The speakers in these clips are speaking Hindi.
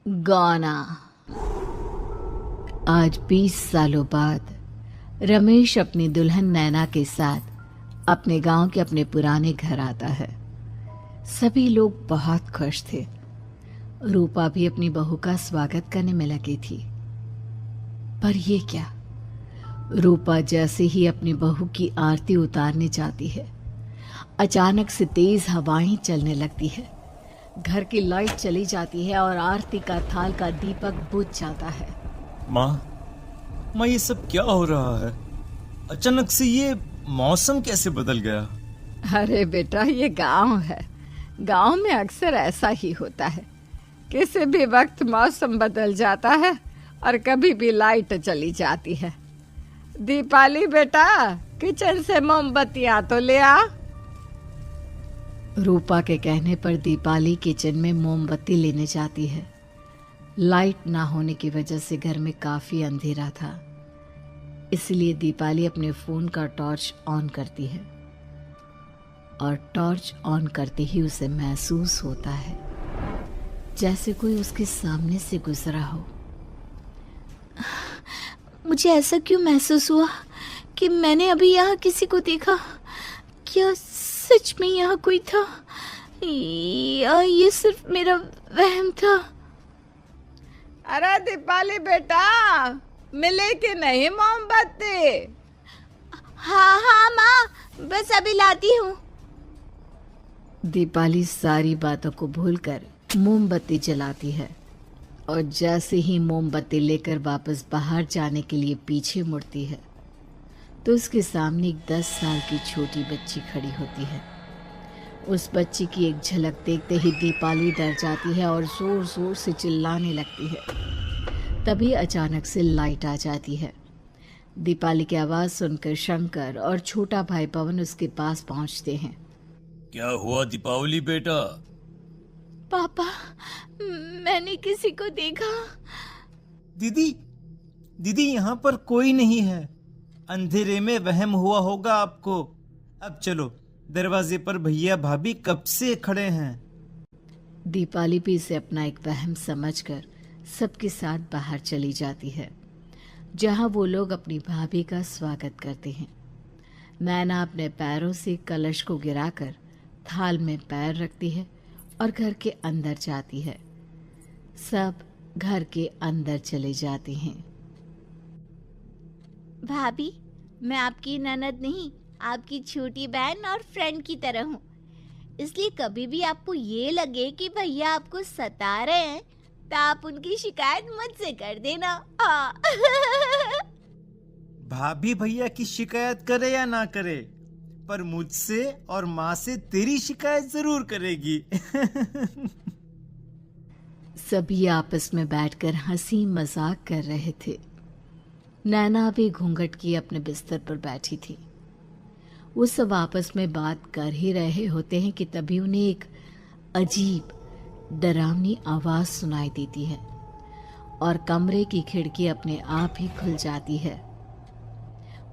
गाना। आज 20 सालों बाद रमेश अपनी दुल्हन नैना के साथ अपने गांव के अपने पुराने घर आता है। सभी लोग बहुत खुश थे। रूपा भी अपनी बहू का स्वागत करने में लगी थी। पर ये क्या, रूपा जैसे ही अपनी बहू की आरती उतारने जाती है, अचानक से तेज हवाएं चलने लगती है। घर की लाइट चली जाती है और आरती का थाल का दीपक बुझ जाता है। माँ, ये सब क्या हो रहा है? अचानक से ये मौसम कैसे बदल गया? अरे बेटा, ये गांव है। गांव में अक्सर ऐसा ही होता है। किसी भी वक्त मौसम बदल जाता है और कभी भी लाइट चली जाती है। दीपाली बेटा, किचन से मोमबत्तियां तो ले आ। रूपा के कहने पर दीपाली किचन में मोमबत्ती लेने जाती है। लाइट ना होने की वजह से घर में काफी अंधेरा था, इसलिए दीपाली अपने फोन का टॉर्च ऑन करती है और टॉर्च ऑन करते ही उसे महसूस होता है जैसे कोई उसके सामने से गुजरा हो। मुझे ऐसा क्यों महसूस हुआ कि मैंने अभी यहाँ किसी को देखा? क्या सच में यहाँ कोई था या ये सिर्फ मेरा वहम था? अरे दीपाली बेटा, मिले कि नहीं मोमबत्ती? हाँ माँ, बस अभी लाती हूँ। दीपाली सारी बातों को भूलकर मोमबत्ती जलाती है और जैसे ही मोमबत्ती लेकर वापस बाहर जाने के लिए पीछे मुड़ती है तो उसके सामने एक 10 साल की छोटी बच्ची खड़ी होती है। उस बच्ची की एक झलक देखते ही दीपाली डर जाती है और जोर जोर से चिल्लाने लगती है। तभी अचानक से लाइट आ जाती है। दीपाली की आवाज़ सुनकर शंकर और छोटा भाई पवन उसके पास पहुंचते हैं। क्या हुआ दीपावली बेटा? पापा, मैंने किसी को देखा। दीदी यहाँ पर कोई नहीं है। अंधेरे में वहम हुआ होगा आपको। अब चलो, दरवाजे पर भैया भाभी कब से खड़े हैं। दीपाली भी इसे अपना एक वहम समझकर सबके साथ बाहर चली जाती है, जहां वो लोग अपनी भाभी का स्वागत करते हैं। नैना अपने पैरों से कलश को गिराकर थाल में पैर रखती है और घर के अंदर जाती है। सब घर के अंदर चले जाते हैं। भाभी, मैं आपकी ननद नहीं, आपकी छोटी बहन और फ्रेंड की तरह हूँ। इसलिए कभी भी आपको ये लगे कि भैया आपको सता रहे हैं तो आप उनकी शिकायत मुझसे कर देना। भाभी भैया की शिकायत करे या ना करे, पर मुझसे और माँ से तेरी शिकायत जरूर करेगी। सभी आपस में बैठकर हंसी मजाक कर रहे थे। नैना भी घूंघट किए अपने बिस्तर पर बैठी थी। वो सब आपस में बात कर ही रहे होते हैं कि तभी उन्हें एक अजीब डरावनी आवाज सुनाई देती है और कमरे की खिड़की अपने आप ही खुल जाती है।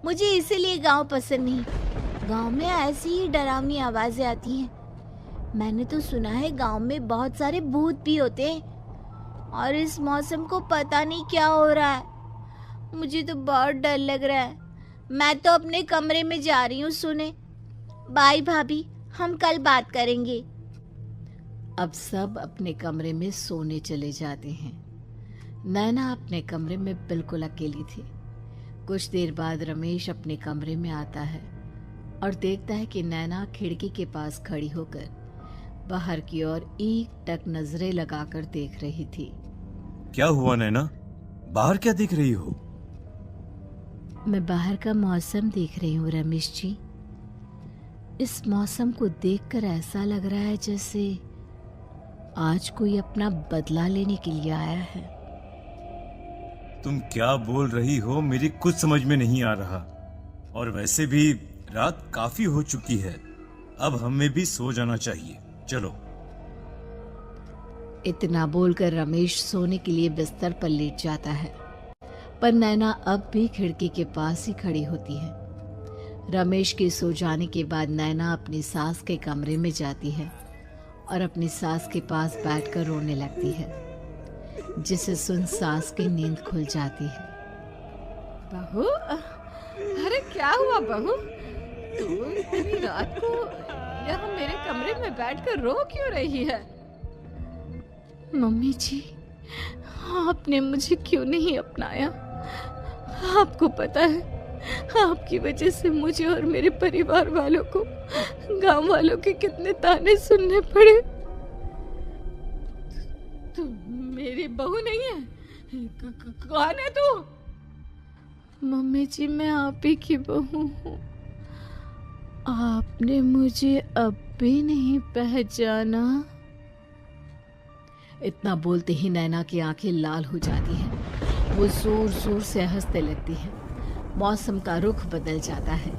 मुझे इसीलिए गांव पसंद नहीं। गांव में ऐसी ही डरावनी आवाजें आती हैं। मैंने तो सुना है गांव में बहुत सारे भूत भी होते हैं और इस मौसम को पता नहीं क्या हो रहा है। मुझे तो बहुत डर लग रहा है। मैं तो अपने कमरे में जा रही हूँ सोने। बाय भाभी, हम कल बात करेंगे। अब सब अपने कमरे में सोने चले जाते हैं। नैना अपने कमरे में बिल्कुल अकेली थी। कुछ देर बाद रमेश अपने कमरे में आता है और देखता है कि नैना खिड़की के पास खड़ी होकर बाहर की ओर एकटक नजरें लगाकर देख रही थी। क्या हुआ नैना? बाहर क्या देख रही हो? मैं बाहर का मौसम देख रही हूँ रमेश जी। इस मौसम को देखकर ऐसा लग रहा है जैसे आज कोई अपना बदला लेने के लिए आया है। तुम क्या बोल रही हो? मेरी कुछ समझ में नहीं आ रहा। और वैसे भी रात काफी हो चुकी है, अब हमें भी सो जाना चाहिए। चलो। इतना बोलकर रमेश सोने के लिए बिस्तर पर लेट जाता है, पर नैना अब भी खिड़की के पास ही खड़ी होती है। रमेश के सो जाने के बाद नैना अपनी सास के कमरे में जाती है और अपनी सास के पास बैठकर रोने लगती है। जिसे सुन सास की नींद खुल जाती है। बहू, अरे क्या हुआ बहू? तू इतनी रात को यहाँ मेरे कमरे में बैठकर रो क्यों रही है? मम्मी जी, आपने मुझे क्यों नहीं अपनाया? आपको पता है, आपकी वजह से मुझे और मेरे परिवार वालों को गांव वालों के कितने ताने सुनने पड़े। तू मेरी बहू नहीं है? कौन है तू? मम्मी जी, मैं आप ही की बहू हूँ। आपने मुझे अब भी नहीं पहचाना? इतना बोलते ही नैना की आंखें लाल हो जाती हैं। वो जोर जोर से हंसने लगती है। मौसम का रुख बदल जाता है।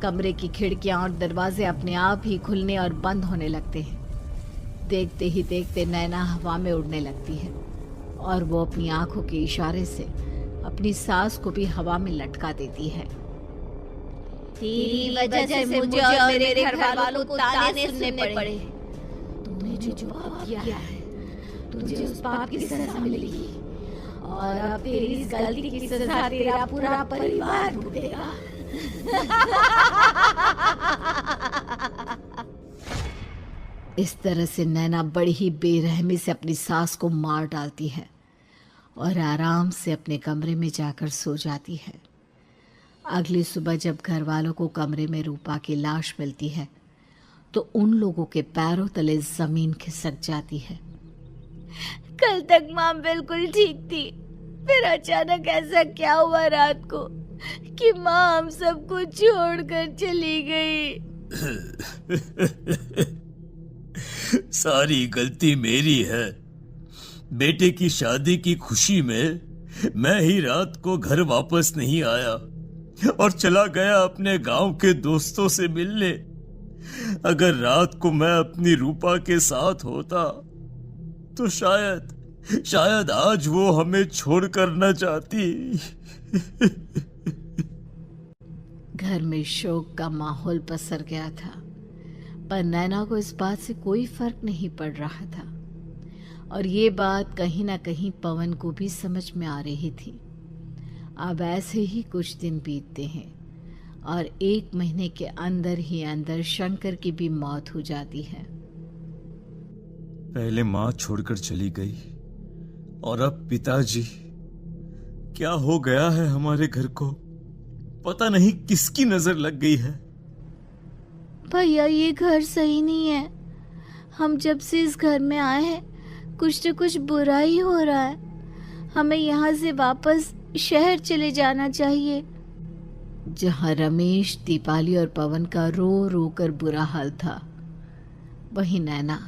कमरे की खिड़कियां और दरवाजे अपने आप ही खुलने और बंद होने लगते हैं। देखते ही देखते नैना हवा में उड़ने लगती है और वो अपनी आंखों के इशारे से अपनी सास को भी हवा में लटका देती है। तेरी वजह से मुझे और मेरे घर वालों को ताने सुनने पड़े। तूने जो पाप किया है, तुझे उस पाप की सजा मिलेगी और अब तेरी इस गलती की सजा तेरा पूरा परिवार भुगतेगा। इस तरह से नैना बड़ी ही बेरहमी से अपनी सास को मार डालती है और आराम से अपने कमरे में जाकर सो जाती है। अगली सुबह जब घर वालों को कमरे में रूपा की लाश मिलती है तो उन लोगों के पैरों तले जमीन खिसक जाती है। कल तक माँ बिल्कुल ठीक थी, फिर अचानक ऐसा क्या हुआ रात को कि माँ हम सबको छोड़कर चली गई? सारी गलती मेरी है। बेटे की शादी की खुशी में मैं ही रात को घर वापस नहीं आया और चला गया अपने गांव के दोस्तों से मिलने। अगर रात को मैं अपनी रूपा के साथ होता तो शायद आज वो हमें छोड़कर न जाती। घर में शोक का माहौल पसर गया था, पर नैना को इस बात से कोई फर्क नहीं पड़ रहा था और ये बात कहीं ना कहीं पवन को भी समझ में आ रही थी। अब ऐसे ही कुछ दिन बीतते हैं और 1 महीने के अंदर ही अंदर शंकर की भी मौत हो जाती है। पहले माँ छोड़कर चली गई और अब पिताजी। क्या हो गया है हमारे घर को? पता नहीं किसकी नजर लग गई है। भैया, ये घर सही नहीं है। हम जब से इस घर में आए हैं कुछ न कुछ बुरा ही हो रहा है। हमें यहाँ से वापस शहर चले जाना चाहिए। जहाँ रमेश, दीपाली और पवन का रो रो कर बुरा हाल था, वहीं नैना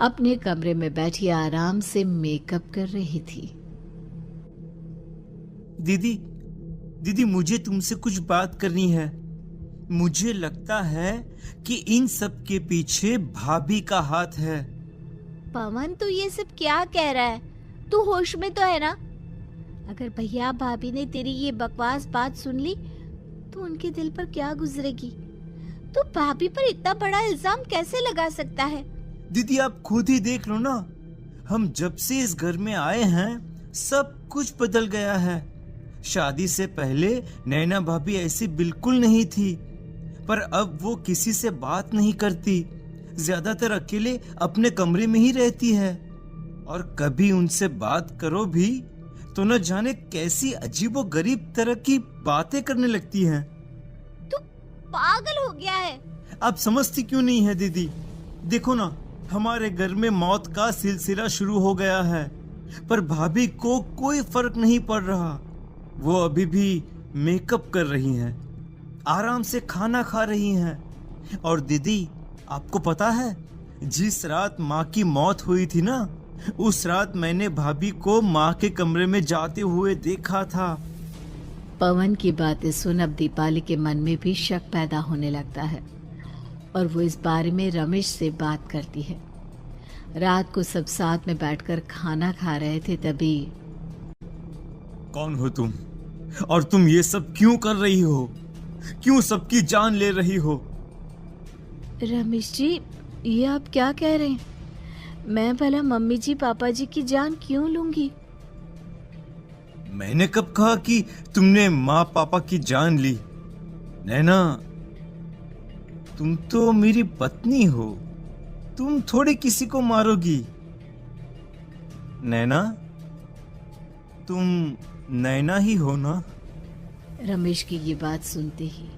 अपने कमरे में बैठी आराम से मेकअप कर रही थी। दीदी मुझे तुमसे कुछ बात करनी है। मुझे लगता है कि इन सब के पीछे भाभी का हाथ है। पवन, तू ये सब क्या कह रहा है? तू होश में तो है ना? अगर भैया भाभी ने तेरी ये बकवास बात सुन ली तो उनके दिल पर क्या गुजरेगी? तू भाभी पर इतना बड़ा इल्जाम कैसे लगा सकता है? दीदी आप खुद ही देख लो ना। हम जब से इस घर में आए हैं सब कुछ बदल गया है। शादी से पहले नैना भाभी ऐसी बिल्कुल नहीं थी, पर अब वो किसी से बात नहीं करती। ज्यादातर अकेले अपने कमरे में ही रहती है और कभी उनसे बात करो भी तो न जाने कैसी अजीबोगरीब तरह की बातें करने लगती हैं। तू पागल हो गया है? आप समझती क्यों नहीं है दीदी? देखो ना, हमारे घर में मौत का सिलसिला शुरू हो गया है, पर भाभी को कोई फर्क नहीं पड़ रहा। वो अभी भी मेकअप कर रही हैं, आराम से खाना खा रही हैं। और दीदी आपको पता है, जिस रात माँ की मौत हुई थी ना, उस रात मैंने भाभी को माँ के कमरे में जाते हुए देखा था। पवन की बातें सुन अब दीपाली के मन में भी शक पैदा होने लगता है और वो इस बारे में रमेश से बात करती है। रात को सब साथ में बैठकर खाना खा रहे थे, तभी कौन हो तुम और तुम ये सब क्यों कर रही हो? क्यों सबकी जान ले रही हो? रमेश जी, ये आप क्या कह रहे हैं? मैं भला मम्मी जी पापा जी की जान क्यों लूंगी? मैंने कब कहा कि तुमने माँ पापा की जान ली? नैना, तुम तो मेरी पत्नी हो, तुम थोड़ी किसी को मारोगी। नैना, तुम नैना ही हो ना? रमेश की ये बात सुनते ही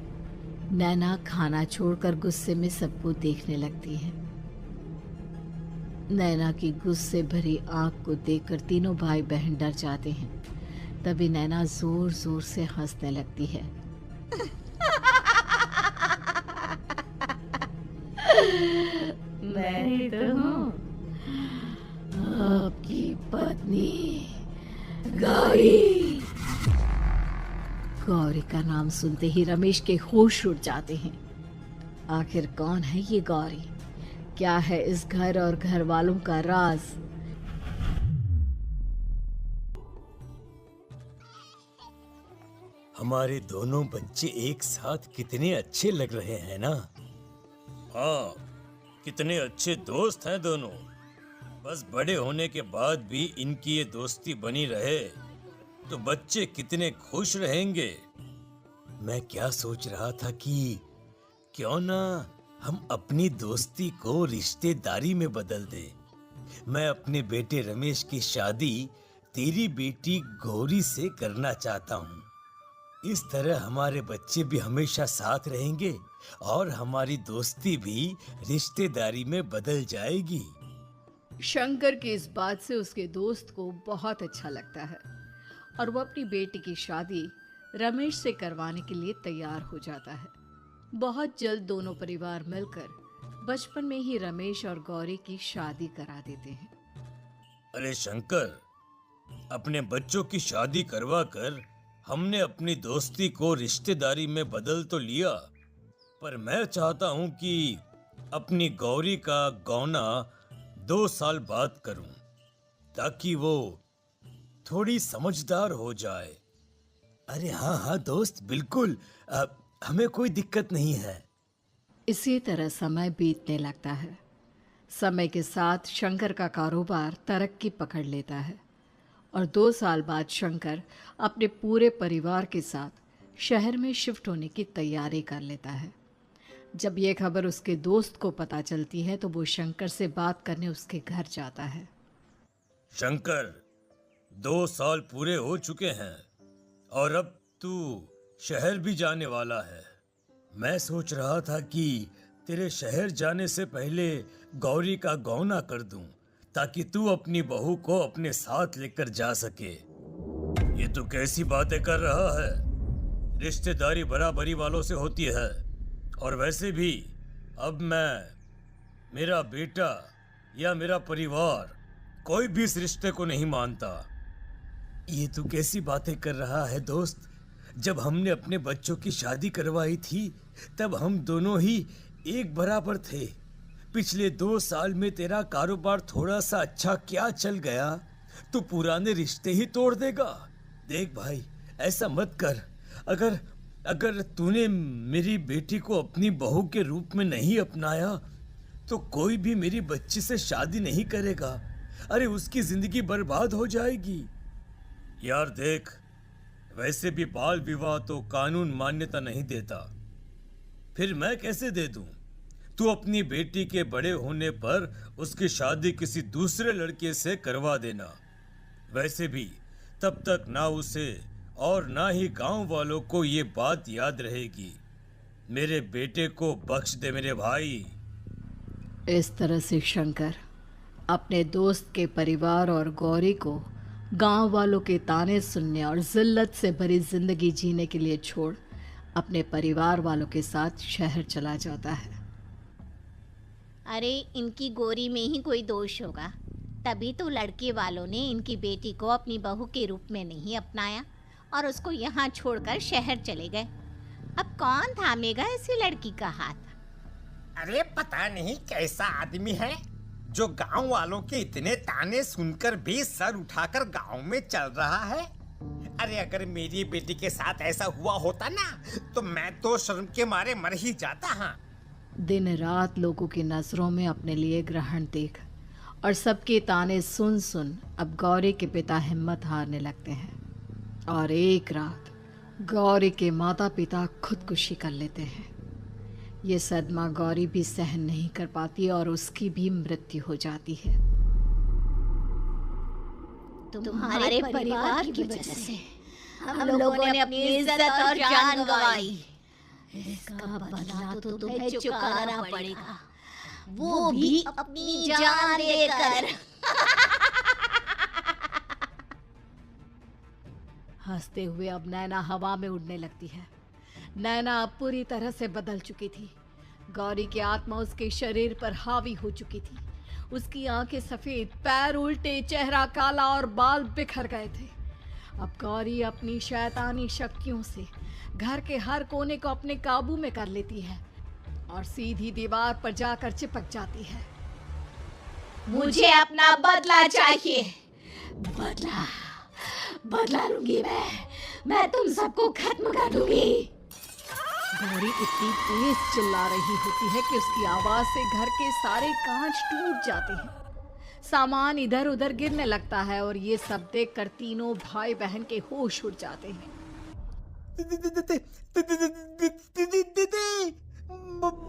नैना खाना छोड़कर गुस्से में सबको देखने लगती है। नैना की गुस्से भरी आंख को देखकर तीनों भाई बहन डर जाते हैं। तभी नैना जोर जोर से हंसने लगती है। मैं ही तो हूँ। आपकी पत्नी गौरी। गौरी का नाम सुनते ही रमेश के होश उड़ जाते हैं। आखिर कौन है ये गौरी? क्या है इस घर और घर वालों का राज? हमारे दोनों बच्चे एक साथ कितने अच्छे लग रहे हैं ना। हाँ, कितने अच्छे दोस्त हैं दोनों। बस बड़े होने के बाद भी इनकी ये दोस्ती बनी रहे तो बच्चे कितने खुश रहेंगे। मैं क्या सोच रहा था कि क्यों ना हम अपनी दोस्ती को रिश्तेदारी में बदल दें। मैं अपने बेटे रमेश की शादी तेरी बेटी गौरी से करना चाहता हूँ। इस तरह हमारे बच्चे भी हमेशा साथ रहेंगे और हमारी दोस्ती भी रिश्तेदारी में बदल जाएगी। शंकर की इस बात से उसके दोस्त को बहुत अच्छा लगता है और वो अपनी बेटी की शादी रमेश से करवाने के लिए तैयार हो जाता है। बहुत जल्द दोनों परिवार मिलकर बचपन में ही रमेश और गौरी की शादी करा देते हैं। अरे शंकर, अपने बच्चों की शादी करवा कर हमने अपनी दोस्ती को रिश्तेदारी में बदल तो लिया, पर मैं चाहता हूं कि अपनी गौरी का गौना 2 साल बाद करूं, ताकि वो थोड़ी समझदार हो जाए। अरे हाँ हाँ दोस्त, बिल्कुल, हमें कोई दिक्कत नहीं है। इसी तरह समय बीतने लगता है। समय के साथ शंकर का कारोबार तरक्की पकड़ लेता है और 2 साल बाद शंकर अपने पूरे परिवार के साथ शहर में शिफ्ट होने की तैयारी कर लेता है। जब ये खबर उसके दोस्त को पता चलती है तो वो शंकर से बात करने उसके घर जाता है। शंकर, 2 साल पूरे हो चुके हैं और अब तू शहर भी जाने वाला है। मैं सोच रहा था कि तेरे शहर जाने से पहले गौरी का गौना कर दूं, ताकि तू अपनी बहू को अपने साथ लेकर जा सके। ये तू कैसी बातें कर रहा है? रिश्तेदारी बराबरी वालों से होती है, और वैसे भी अब मेरा बेटा या मेरा परिवार कोई भी इस रिश्ते को नहीं मानता। ये तू कैसी बातें कर रहा है दोस्त? जब हमने अपने बच्चों की शादी करवाई थी तब हम दोनों ही एक बराबर थे। पिछले 2 साल में तेरा कारोबार थोड़ा सा अच्छा क्या चल गया, तू पुराने रिश्ते ही तोड़ देगा। देख भाई, ऐसा मत कर। अगर तूने मेरी बेटी को अपनी बहू के रूप में नहीं अपनाया तो कोई भी मेरी बच्ची से शादी नहीं करेगा। अरे उसकी जिंदगी बर्बाद हो जाएगी। यार देख, वैसे भी बाल विवाह तो कानून मान्यता नहीं देता, फिर मैं कैसे दे दूं? तू अपनी बेटी के बड़े होने पर उसकी शादी किसी दूसरे लड़के से करवा देना। वैसे भी तब तक ना उसे और ना ही गांव वालों को ये बात याद रहेगी। मेरे बेटे को बख्श दे मेरे भाई। इस तरह से शंकर अपने दोस्त के परिवार और गौरी को गांव वालों के ताने सुनने और जिल्लत से भरी जिंदगी जीने के लिए छोड़ अपने परिवार वालों के साथ शहर चला जाता है। अरे इनकी गौरी में ही कोई दोष होगा, तभी तो लड़के वालों ने इनकी बेटी को अपनी बहू के रूप में नहीं अपनाया और उसको यहाँ छोड़कर शहर चले गए। अब कौन थामेगा ऐसी लड़की का हाथ? अरे पता नहीं कैसा आदमी है जो गांव वालों के इतने ताने सुनकर भी सर उठाकर गांव में चल रहा है। अरे अगर मेरी बेटी के साथ ऐसा हुआ होता ना तो मैं तो शर्म के मारे मर ही जाता। हाँ, दिन रात लोगों की नजरों में अपने लिए ग्रहण देख और सबके ताने सुन सुन अब गौरी के पिता हिम्मत हारने लगते हैं और एक रात गौरी के माता पिता खुदकुशी कर लेते हैं। ये सदमा गौरी भी सहन नहीं कर पाती और उसकी भी मृत्यु हो जाती है। तुम्हारे परिवार की वजह से हम लोगों ने अपनी इज्जत और जान गंवाई। इसका बदला तो तुम्हें चुकाना पड़ेगा, वो भी अपनी जान देकर। हंसते हुए अब नैना हवा में उड़ने लगती है। नैना अब पूरी तरह से बदल चुकी थी। गौरी की आत्मा उसके शरीर पर हावी हो चुकी थी। उसकी आंखें सफेद, पैर उल्टे, चेहरा काला और बाल बिखर गए थे। अब गौरी अपनी शैतानी शक्तियों से घर के हर कोने को अपने काबू में कर लेती है और सीधी दीवार पर जाकर चिपक जाती है। मुझे अपना बदला चाहिए। बदला लूंगी मैं तुम सबको खत्म कर दूंगी। गौरी इतनी तेज चिल्ला रही होती है कि उसकी आवाज से घर के सारे कांच टूट जाते हैं। सामान इधर उधर गिरने लगता है और ये सब देखकर तीनों भाई बहन के होश उड़ जाते हैं।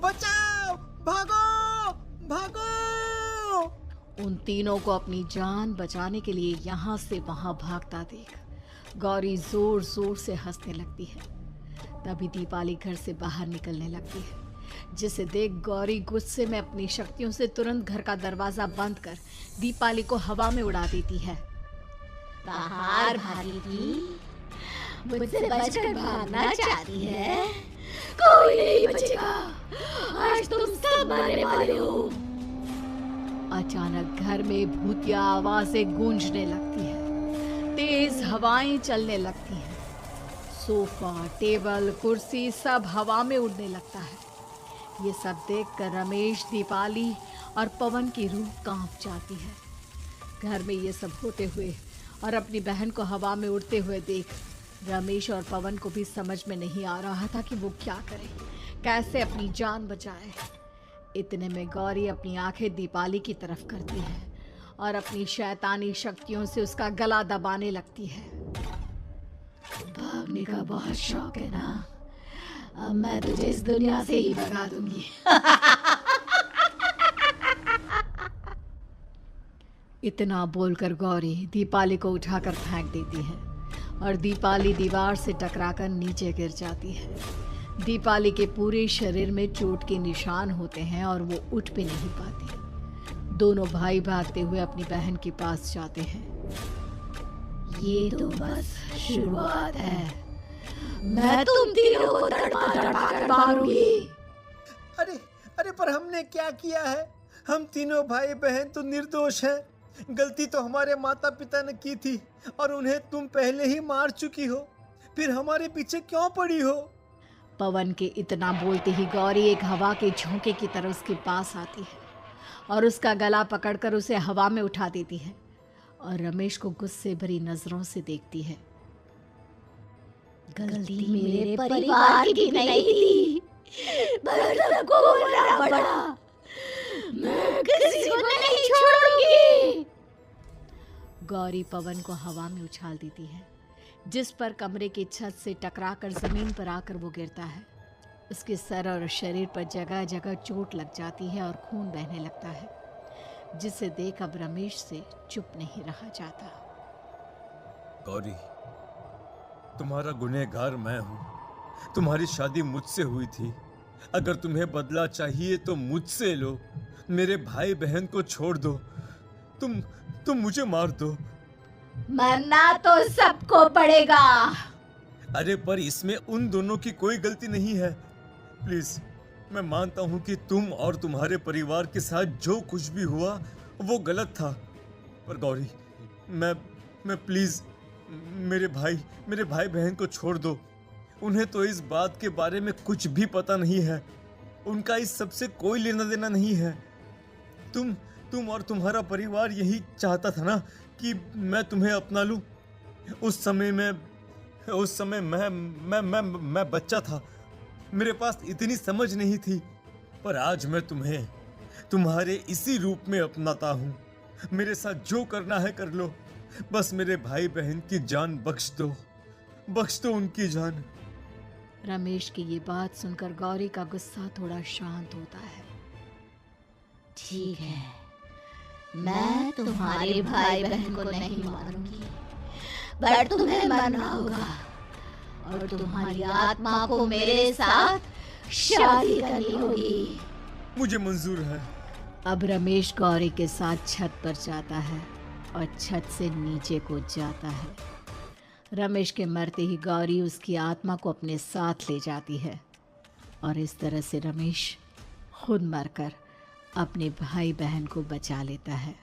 बचाओ, भागो भागो। उन तीनों को अपनी जान बचाने के लिए यहाँ से वहां भागता देख गौरी जोर जोर से हंसने लगती है। तभी दीपाली घर से बाहर निकलने लगती है, जिसे देख गौरी गुस्से में अपनी शक्तियों से तुरंत घर का दरवाजा बंद कर दीपाली को हवा में उड़ा देती है। बाहर भागेगी, मुझसे बचकर भागना चाहती है, कोई नहीं बचेगा, आज तुम सब मरने वाले हो। अचानक घर में भूतिया आवाजें गूंजने लगती है, तेज हवाएं चलने लगती हैं। सोफा, टेबल, कुर्सी सब हवा में उड़ने लगता है। ये सब देखकर रमेश, दीपाली और पवन की रूह कांप जाती है। घर में ये सब होते हुए और अपनी बहन को हवा में उड़ते हुए देख रमेश और पवन को भी समझ में नहीं आ रहा था कि वो क्या करे, कैसे अपनी जान बचाए। इतने में गौरी अपनी आंखें दीपाली की तरफ करती है और अपनी शैतानी शक्तियों से उसका गला दबाने लगती है। भागने का बहुत शौक है ना, अब मैं तुझे इस दुनिया से ही भगा दूंगी। इतना बोलकर गौरी दीपाली को उठाकर फेंक देती है और दीपाली दीवार से टकराकर नीचे गिर जाती है। दीपाली के पूरे शरीर में चोट के निशान होते हैं और वो उठ भी नहीं पाती। दोनों भाई भागते हुए अपनी बहन के पास जाते हैं। ये तो बस शुरुआत है, मैं तुम तीनों को तड़पा कर मारूंगी। अरे अरे, पर हमने क्या किया है? हम तीनों भाई बहन तो निर्दोष हैं। गलती तो हमारे माता पिता ने की थी और उन्हें तुम पहले ही मार चुकी हो, फिर हमारे पीछे क्यों पड़ी हो? पवन के इतना बोलते ही गौरी एक हवा के झोंके की तरह उसके पास आती है और उसका गला पकड़कर उसे हवा में उठा देती है और रमेश को गुस्से भरी नजरों से देखती है। गलती मेरे परिवार की नहीं थी, पर सबको बोलना पड़ा। मैं किसी को नहीं छोड़ूंगी। गौरी पवन को हवा में उछाल देती है, जिस पर कमरे की छत से टकराकर जमीन पर आकर वो गिरता है। उसके सर और शरीर पर जगह जगह चोट लग जाती है और खून बहने लगता है, जिसे देख अब रमेश से चुप नहीं रहा जाता। गौरी, तुम्हारा गुनहगार मैं हूँ। तुम्हारी शादी मुझसे हुई थी। अगर तुम्हें बदला चाहिए तो मुझसे लो। मेरे भाई बहन को छोड़ दो। तुम मुझे मार दो। मरना तो सबको पड़ेगा। अरे पर इसमें उन दोनों की कोई गलती नहीं है। प्लीज, मैं मानता हूँ कि तुम और तुम्हारे परिवार के साथ जो कुछ भी हुआ वो गलत था, पर गौरी, मैं प्लीज मेरे भाई बहन को छोड़ दो। उन्हें तो इस बात के बारे में कुछ भी पता नहीं है। उनका इस सब से कोई लेना देना नहीं है। तुम और तुम्हारा परिवार यही चाहता था ना कि मैं तुम्हें अपना लूं। उस समय मैं बच्चा था। मेरे पास इतनी समझ नहीं थी, पर आज मैं तुम्हें तुम्हारे इसी रूप में अपनाता हूँ। मेरे साथ जो करना है कर लो, बस मेरे भाई बहन की जान बख्श दो उनकी जान। रमेश की ये बात सुनकर गौरी का गुस्सा थोड़ा शांत होता है। ठीक है, मैं तुम्हारे भाई बहन को नहीं मारूंगी, पर तुम्हें मरना होगा और तुम्हारी आत्मा को मेरे साथ शादी करनी होगी। मुझे मंजूर है। अब रमेश गौरी के साथ छत पर जाता है और छत से नीचे कूद जाता है। रमेश के मरते ही गौरी उसकी आत्मा को अपने साथ ले जाती है और इस तरह से रमेश खुद मरकर अपने भाई बहन को बचा लेता है।